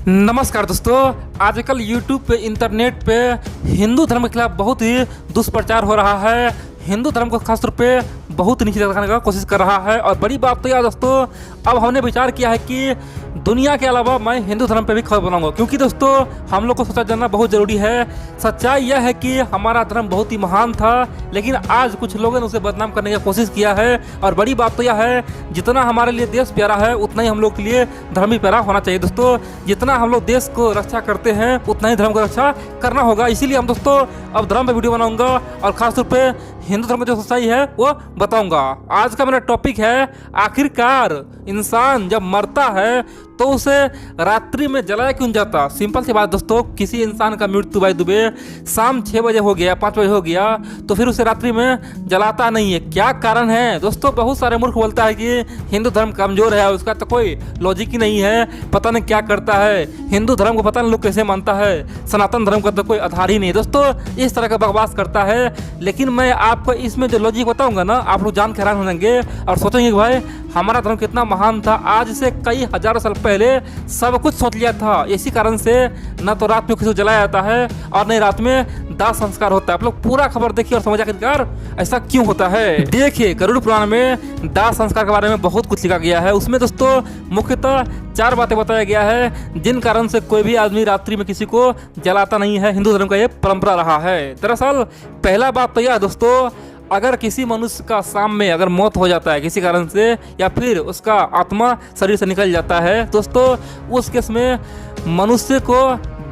नमस्कार दोस्तों, आजकल YouTube पे इंटरनेट पे हिंदू धर्म के खिलाफ बहुत ही दुष्प्रचार हो रहा है। हिंदू धर्म को खास तौर पे बहुत नीचे दिखाने का कोशिश कर रहा है। और बड़ी बात तो यह दोस्तों, अब हमने विचार किया है कि दुनिया के अलावा मैं हिंदू धर्म पे भी खबर बनाऊंगा, क्योंकि दोस्तों हम लोग को सच्चाई जानना बहुत ज़रूरी है। सच्चाई यह है कि हमारा धर्म बहुत ही महान था, लेकिन आज कुछ लोगों ने उसे बदनाम करने की कोशिश किया है। और बड़ी बात तो यह है, जितना हमारे लिए देश प्यारा है उतना ही हम लोग के लिए धर्म भी प्यारा होना चाहिए। दोस्तों जितना हम लोग देश को रक्षा करते हैं उतना ही धर्म को रक्षा करना होगा। इसीलिए हम दोस्तों अब धर्म पर वीडियो बनाऊंगा और खासतौर पर हिंदू धर्म की जो सच्चाई है वो बताऊंगा। आज का मेरा टॉपिक है, आखिरकार इंसान जब मरता है तो उसे रात्रि में जलाया क्यों जाता। सिंपल सी बात दोस्तों, किसी इंसान का मृत्यु भाई दुबे शाम 6 बजे हो गया, 5 बजे हो गया, तो फिर उसे रात्रि में जलाता नहीं है। क्या कारण है दोस्तों? बहुत सारे मूर्ख बोलता है कि हिंदू धर्म कमजोर है, उसका तो कोई लॉजिक ही नहीं है, पता नहीं क्या करता है, हिंदू धर्म को पता नहीं लोग कैसे मानता है, सनातन धर्म का तो कोई आधार ही नहीं। दोस्तों इस तरह का बकवास करता है, लेकिन मैं आपको इसमें जो लॉजिक बताऊंगा ना, आप लोग जान के हैरान हो जाएंगे और सोचेंगे कि भाई हमारा धर्म कितना महान था। आज से कई हजारों साल पहले सब कुछ सोच लिया था। इसी कारण से न तो रात में किसी को जलाया जाता है और न रात में दाह संस्कार होता है। आप लोग पूरा खबर देखिए और समझ आखिरकार ऐसा क्यों होता है। देखिए, गरुड़ पुराण में दाह संस्कार के बारे में बहुत कुछ लिखा गया है। उसमें दोस्तों मुख्यतः 4 बातें बताया गया है जिन कारण से कोई भी आदमी रात्रि में किसी को जलाता नहीं है। हिंदू धर्म का ये परंपरा रहा है। दरअसल पहला बात तो यह दोस्तों, अगर किसी मनुष्य का शाम में अगर मौत हो जाता है किसी कारण से, या फिर उसका आत्मा शरीर से निकल जाता है दोस्तों, उस केस में मनुष्य को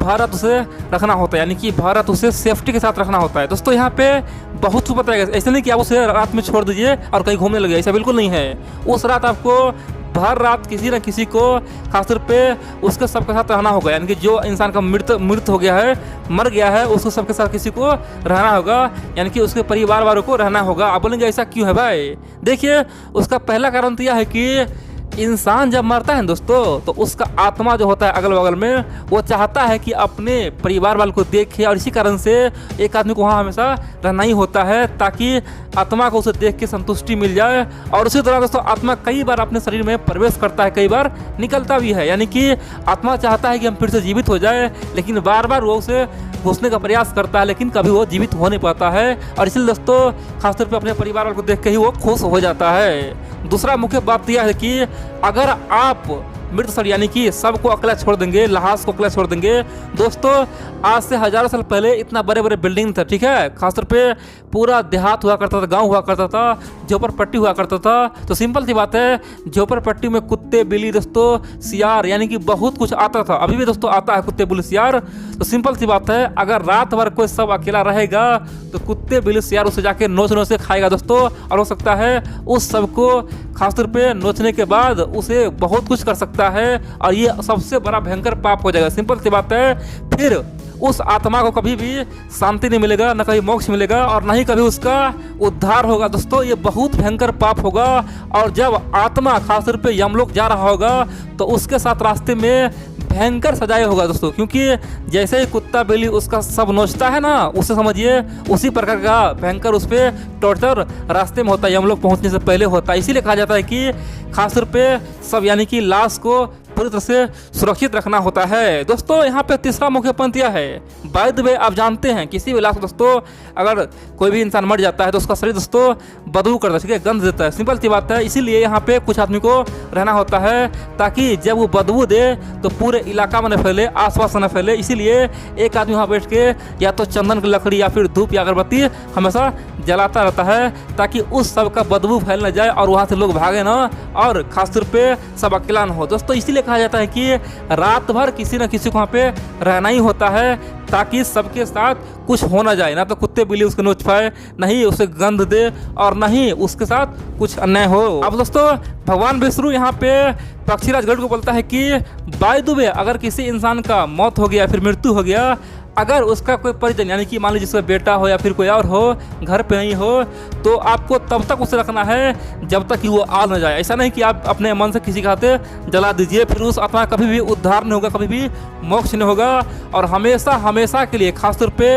भारत उसे रखना होता है, यानी कि भारत उसे सेफ्टी के साथ रखना होता है। दोस्तों यहाँ पे बहुत कुछ बताया गया। ऐसा नहीं कि आप उसे रात में छोड़ दीजिए और कहीं घूमने लगे, ऐसा बिल्कुल नहीं है। उस रात आपको भर रात किसी न किसी को खासतौर पे उसके सबके साथ रहना होगा, यानी कि जो इंसान का मृत हो गया है, मर गया है, उसको सबके साथ किसी को रहना होगा, यानी कि उसके परिवार वालों को रहना होगा। आप बोलेंगे ऐसा क्यों है भाई? देखिए, उसका पहला कारण तो यह है कि इंसान जब मरता है दोस्तों, तो उसका आत्मा जो होता है अगल बगल में, वो चाहता है कि अपने परिवार वालों को देखे, और इसी कारण से एक आदमी को वहाँ हमेशा रहना ही होता है, ताकि आत्मा को उसे देख के संतुष्टि मिल जाए। और उसी दौरान दोस्तों आत्मा कई बार अपने शरीर में प्रवेश करता है, कई बार निकलता भी है, यानी कि आत्मा चाहता है कि हम फिर से जीवित हो जाए, लेकिन बार बार वो उसे घुसने का प्रयास करता है, लेकिन कभी वो जीवित हो नहीं पाता है। और इसलिए दोस्तों खासतौर पर अपने परिवार वालों को देख के ही वो खुश हो जाता है। दूसरा मुख्य बात यह है कि अगर आप मृत शरीर यानी कि सबको अकेला छोड़ देंगे, लाश को अकेला छोड़ देंगे दोस्तों, आज से हजारों साल पहले इतना बड़े बड़े बिल्डिंग था, ठीक है, खासतौर पे पूरा देहात हुआ करता था, गांव हुआ करता था, झोपड़पट्टी हुआ करता था। तो सिंपल सी बात है, झोपड़पट्टी में कुत्ते बिल्ली दोस्तों सियार यानी कि बहुत कुछ आता था, अभी भी दोस्तों आता है कुत्ते बिल्ली सियार। तो सिंपल सी बात है, अगर रात भर कोई सब अकेला रहेगा तो कुत्ते बिल्ली सियार उसे जाके नोच नोच से खाएगा दोस्तों, और हो सकता है उस सबको खासतौर पे नोचने के बाद उसे बहुत कुछ कर सकता है, और ये सबसे बड़ा भयंकर पाप हो जाएगा। सिंपल सी बात है, फिर उस आत्मा को कभी भी शांति नहीं मिलेगा, न कभी मोक्ष मिलेगा, और न ही कभी उसका उद्धार होगा। दोस्तों ये बहुत भयंकर पाप होगा। और जब आत्मा खासतौर पे यमलोक जा रहा होगा तो उसके साथ रास्ते में भयंकर सजाए होगा दोस्तों, क्योंकि जैसे ही कुत्ता बिल्ली उसका सब नोचता है ना, उससे समझिए उसी प्रकार का भयंकर उस पर टॉर्चर रास्ते में होता है, यमलोक पहुंचने से पहले होता है। इसीलिए कहा जाता है कि खासतौर पे सब यानी कि लाश को पूरी तरह से सुरक्षित रखना होता है। दोस्तों यहाँ पे तीसरा मुख्य पंथ यह है, बाय द वे आप जानते हैं किसी भी लाश दोस्तों अगर कोई भी इंसान मर जाता है तो उसका शरीर दोस्तों बदबू करता है, ठीक है, गंध देता है। सिंपल सी बात है, इसीलिए यहाँ पे कुछ आदमी को रहना होता है, ताकि जब वो बदबू दे तो पूरे इलाका में न फैले, आसपास न फैले। इसीलिए एक आदमी वहाँ बैठ के या तो चंदन की लकड़ी या फिर धूप या अगरबत्ती हमेशा जलाता रहता है, ताकि उस सब का बदबू फैल न जाए और वहाँ से लोग भागे ना, और खासतौर पे सब अकेला न हो। दोस्तों इसीलिए कहा जाता है कि रात भर किसी न किसी को वहाँ पे रहना ही होता है, ताकि सबके साथ कुछ हो ना जाए, ना तो कुत्ते बिल्ली उसको नोच पाए, नहीं उसे गंध दे, और नहीं उसके साथ कुछ अन्याय हो। अब दोस्तों भगवान विष्णु यहाँ पे पक्षीराज गरुड़ को बोलता है कि बाय द वे अगर किसी इंसान का मौत हो गया, फिर मृत्यु हो गया, अगर उसका कोई परिजन यानी कि मान लीजिए जिसका बेटा हो या फिर कोई और हो घर पे नहीं हो, तो आपको तब तक उसे रखना है जब तक कि वो आ न जाए। ऐसा नहीं कि आप अपने मन से किसी के हाथे जला दीजिए, फिर उस आत्मा का कभी भी उद्धार नहीं होगा, कभी भी मोक्ष नहीं होगा, और हमेशा हमेशा के लिए खासतौर पे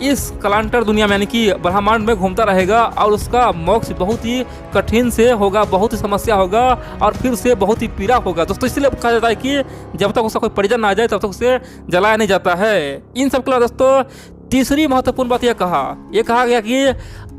इस कलांतर दुनिया में यानी कि ब्रह्मांड में घूमता रहेगा और उसका मोक्ष बहुत ही कठिन से होगा, बहुत ही समस्या होगा और फिर उसे बहुत ही पीड़ा होगा दोस्तों। इसलिए कहा जाता है कि जब तक उसका कोई परिजन ना आ जाए तब तक उसे जलाया नहीं जाता है। इन सब के अलावा दोस्तों तीसरी महत्वपूर्ण बात यह कहा गया कि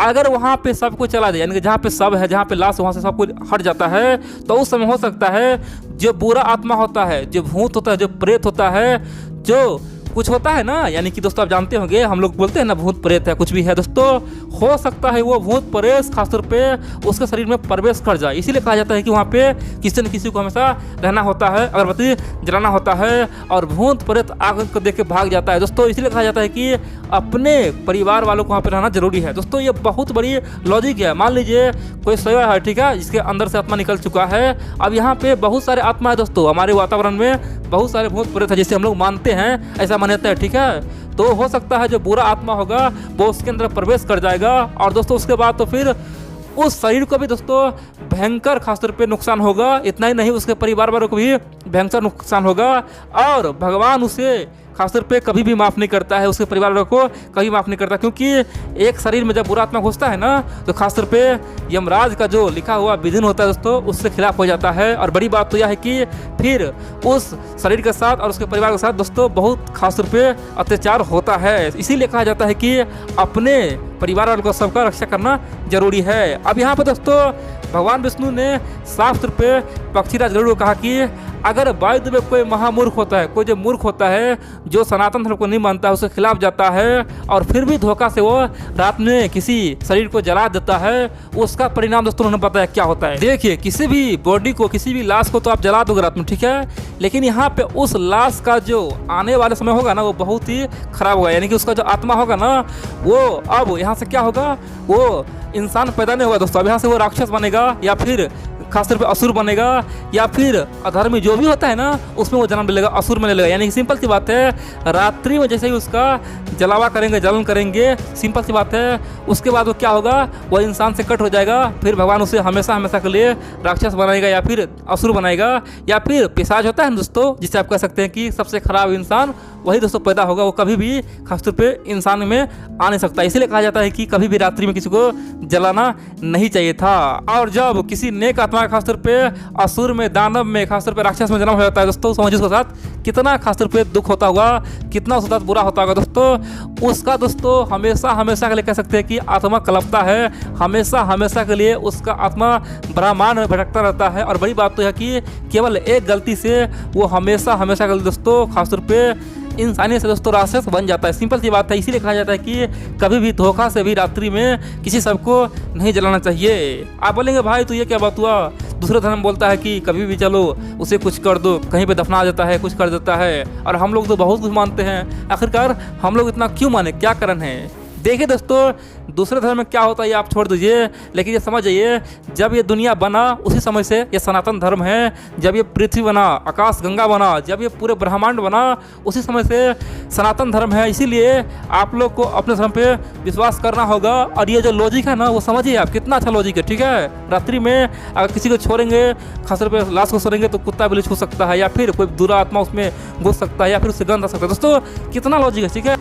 अगर वहाँ पे सब कुछ चला जाए, यानी कि जहाँ पे सब है, जहाँ पे लाश, वहाँ से सब कुछ हट जाता है, तो उस समय हो सकता है जो बुरा आत्मा होता है, जो भूत होता है, जो प्रेत होता है, जो कुछ होता है ना, यानी कि दोस्तों आप जानते होंगे, हम लोग बोलते हैं ना भूत प्रेत है, कुछ भी है दोस्तों, हो सकता है वो भूत प्रेत खासतौर पे उसके शरीर में प्रवेश कर जाए। इसीलिए कहा जाता है कि वहाँ पे किसी न किसी को हमेशा रहना होता है, अगरबत्ती जलाना होता है और भूत प्रेत आग को देख के भाग जाता है दोस्तों। इसलिए कहा जाता है कि अपने परिवार वालों को वहाँ पे रहना जरूरी है दोस्तों। ये बहुत बड़ी लॉजिक है। मान लीजिए कोई सोया है, ठीक है, जिसके अंदर से आत्मा निकल चुका है, अब यहाँ पे बहुत सारे आत्मा है दोस्तों, हमारे वातावरण में बहुत सारे भूत प्रेत है जिसे हम लोग मानते हैं, ऐसा मान्यता है, ठीक है। तो हो सकता है जो बुरा आत्मा होगा वो उसके अंदर प्रवेश कर जाएगा और दोस्तों उसके बाद तो फिर उस शरीर को भी दोस्तों भयंकर खासतौर पे नुकसान होगा। इतना ही नहीं, उसके परिवार वालों को भी भयंकर नुकसान होगा और भगवान उसे खासतौर पे कभी भी माफ़ नहीं करता है, उसके परिवार वालों को कभी माफ़ नहीं करता, क्योंकि एक शरीर में जब बुरा आत्मा घुसता है ना तो खासतौर पे यमराज का जो लिखा हुआ विधिन होता है दोस्तों उससे खिलाफ हो जाता है। और बड़ी बात तो यह है कि फिर उस शरीर के साथ और उसके परिवार के साथ दोस्तों बहुत खासतौर पे अत्याचार होता है। इसीलिए कहा जाता है कि अपने परिवार वालों को सबका रक्षा करना जरूरी है। अब यहाँ पर दोस्तों भगवान विष्णु ने साफ तौर पे पक्षीराज गरुड़ को कहा कि अगर वायुदेव में कोई महामूर्ख होता है, कोई जो मूर्ख होता है, जो सनातन धर्म को नहीं मानता है, उसके खिलाफ जाता है और फिर भी धोखा से वो रात में किसी शरीर को जला देता है, उसका परिणाम दोस्तों उन्होंने बताया क्या होता है। देखिए किसी भी बॉडी को, किसी भी लाश को तो आप जला दोगे रात में, ठीक है, लेकिन यहाँ पे उस लाश का जो आने वाले समय होगा ना वो बहुत ही खराब होगा। यानी कि उसका जो आत्मा होगा ना वो अब यहाँ से क्या होगा, वो इंसान पैदा नहीं होगा दोस्तों, अब यहाँ से वो राक्षस बनेगा या फिर खासतौर पे असुर बनेगा या फिर अधर्मी जो भी होता है ना उसमें वो जन्म ले लेगा, असुर में ले लेगा। यानी कि सिंपल सी बात है, रात्रि में जैसे ही उसका जलावा करेंगे, जलन करेंगे, सिंपल सी बात है, उसके बाद वो क्या होगा, वो इंसान से कट हो जाएगा, फिर भगवान उसे हमेशा हमेशा के लिए राक्षस बनाएगा या फिर असुर बनाएगा या फिर पिशाच होता है दोस्तों, जिसे आप कह सकते हैं कि सबसे खराब इंसान वही दोस्तों पैदा होगा, वो कभी भी खासतौर पे इंसान में आ नहीं सकता। इसीलिए कहा जाता है कि कभी भी रात्रि में किसी को जलाना नहीं चाहिए था। और जब किसी नेक आत्मा खासतौर पे असुर में, दानव में, खासतौर पे राक्षस में जन्म हो जाता है दोस्तों, समझिए उसके साथ कितना खासतौर पे दुख होता होगा, कितना उसके साथ बुरा होता होगा दोस्तों। उसका दोस्तों हमेशा हमेशा के लिए कह सकते हैं कि आत्मा कलपता है, हमेशा हमेशा के लिए उसका आत्मा ब्रह्मांड में भटकता रहता है। और बड़ी बात तो है कि केवल एक गलती से वो हमेशा हमेशा के लिए दोस्तों खासतौर पे इंसानी से दोस्तों राक्षस बन जाता है। सिंपल सी बात है। इसीलिए कहा जाता है कि कभी भी धोखा से भी रात्रि में किसी सबको नहीं जलाना चाहिए। आप बोलेंगे भाई तो ये क्या बात हुआ, दूसरा धर्म बोलता है कि कभी भी चलो उसे कुछ कर दो, कहीं पे दफना देता है, कुछ कर देता है, और हम लोग तो बहुत कुछ मानते हैं। आखिरकार हम लोग इतना क्यों माने, क्या कारण है? देखिए दोस्तों दूसरे धर्म में क्या होता है ये आप छोड़ दीजिए, लेकिन ये समझ जाइए जब ये दुनिया बना उसी समय से ये सनातन धर्म है। जब ये पृथ्वी बना, आकाश गंगा बना, जब ये पूरे ब्रह्मांड बना उसी समय से सनातन धर्म है। इसीलिए आप लोग को अपने धर्म पे विश्वास करना होगा। और ये जो लॉजिक है ना वो समझिए आप, कितना अच्छा लॉजिक है, ठीक है। रात्रि में अगर किसी को छोड़ेंगे, खासतौर पे लाश को छोड़ेंगे तो कुत्ता बिल्ली छू सकता है या फिर कोई बुरा आत्मा उसमें घुस सकता है या फिर उससे गंध आ सकता है। दोस्तों कितना लॉजिक है, ठीक है।